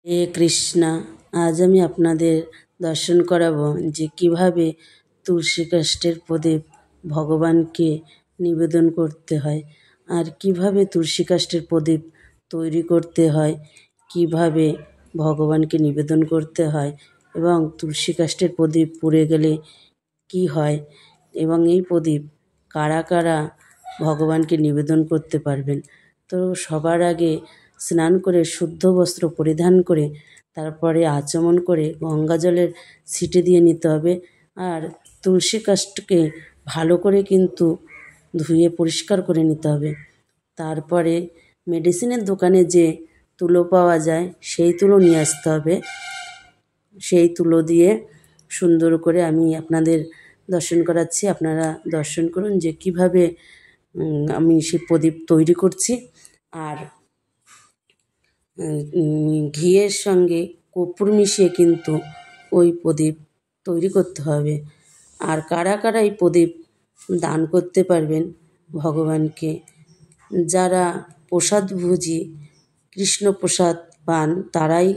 হে কৃষ্ণা, আজ আমি আপনাদের দর্শন করাবো যে কিভাবে তুলসী কাষ্ঠের প্রদীপ ভগবানকে নিবেদন করতে হয়, আর কিভাবে তুলসী কাষ্ঠের প্রদীপ তৈরি করতে হয়, কিভাবে ভগবানকে নিবেদন করতে হয় এবং তুলসী কাষ্ঠের প্রদীপ পুড়ে গেলে কি হয় এবং এই প্রদীপ কারা কারা ভগবানকে নিবেদন করতে পারবেন। তো সবার আগে স্নান করে শুদ্ধ বস্ত্র পরিধান করে তারপরে আচমন করে গঙ্গা জলের ছিটে দিয়ে নিতে হবে। আর তুলসী কাষ্ঠকে ভালো করে কিন্তু ধুয়ে পরিষ্কার করে নিতে হবে। তারপরে মেডিসিনের দোকানে যে তুলো পাওয়া যায় সেই তুলো নিয়ে আসতে হবে। সেই তুলো দিয়ে সুন্দর করে আমি আপনাদের দর্শন করাচ্ছি, আপনারা দর্শন করুন যে কিভাবে আমি সেই প্রদীপ তৈরি করছি। আর ঘিয়ের সঙ্গে কর্পূর মিশিয়ে কিন্তু ওই প্রদীপ তৈরি করতে হবে। আর কারা কারা এই প্রদীপ দান করতে পারবেন ভগবানকে, যারা প্রসাদভোজী কৃষ্ণ প্রসাদ পান তারাই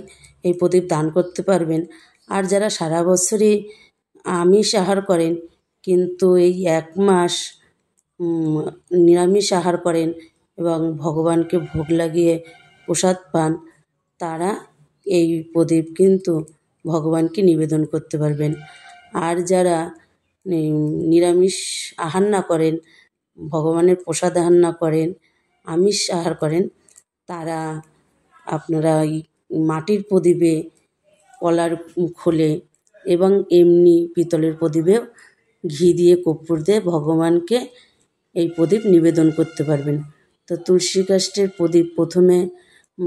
এই প্রদীপ দান করতে পারবেন। আর যারা সারা বছরই আমিষ আহার করেন কিন্তু এই 1 মাস নিরামিষ আহার করেন এবং ভগবানকে ভোগ লাগিয়ে প্রসাদ পান, তারা এই প্রদীপ কিন্তু ভগবানকে নিবেদন করতে পারবেন। আর যারা নিরামিষ আহার না করেন, ভগবানের প্রসাদ আহার না করেন, আমিষ আহার করেন, তারা আপনারা এই মাটির প্রদীপে কলার খোলে এবং এমনি পিতলের প্রদীপেও ঘি দিয়ে কর্পূর দিয়ে ভগবানকে এই প্রদীপ নিবেদন করতে পারবেন। তো তুলসী কাষ্ঠের প্রদীপ প্রথমে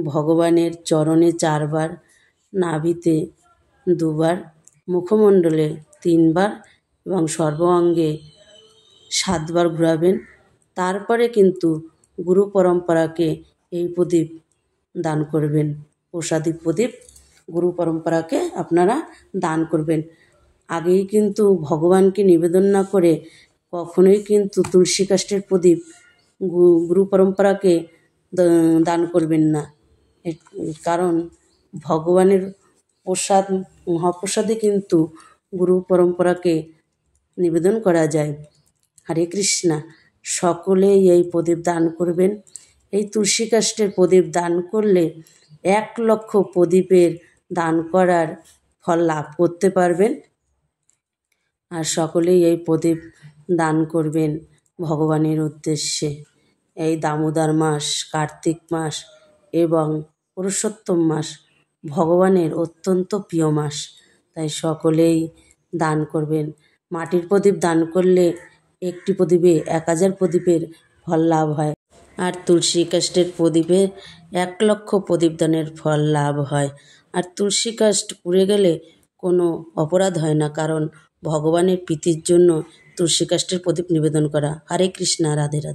ভগবানের চরণে 4 বার, নাভিতে 2 বার, মুখমণ্ডলে 3 বার এবং সর্বাঙ্গে 7 বার ঘোরাবেন। তারপরে কিন্তু গুরু পরম্পরাকে এই প্রদীপ দান করবেন। প্রসাদী প্রদীপ গুরু পরম্পরাকে আপনারা দান করবেন। আগেই কিন্তু ভগবানকে নিবেদন না করে কখনোই কিন্তু তুলসী কাষ্ঠের প্রদীপ গুরু পরম্পরাকে দান করবেন না। কারণ ভগবানের প্রসাদ, মহাপ্রসাদে কিন্তু গুরু পরম্পরাকে নিবেদন করা যায়। হরে কৃষ্ণা, সকলেই এই প্রদীপ দান করবেন। এই তুলসী কাষ্ঠের প্রদীপ দান করলে 1 লক্ষ প্রদীপের দান করার ফল লাভ করতে পারবেন। আর সকলেই এই প্রদীপ দান করবেন ভগবানের উদ্দেশ্যে। এই দামোদর মাস, কার্তিক মাস এবং পুরুষোত্তম মাস ভগবানের অত্যন্ত প্রিয় মাস, তাই সকলেই দান করবেন। মাটির প্রদীপ দান করলে একটি প্রদীপে 1000 প্রদীপের ফল লাভ হয়, আর তুলসী কাষ্ঠের প্রদীপে 1 লক্ষ প্রদীপ দানের ফল লাভ হয়। আর তুলসী কাষ্ঠ পুড়ে গেলে কোনো অপরাধ হয় না, কারণ ভগবানের প্রীতির জন্য তুলসী কাষ্ঠের প্রদীপ নিবেদন করা। হরে কৃষ্ণা, রাধে রাধে।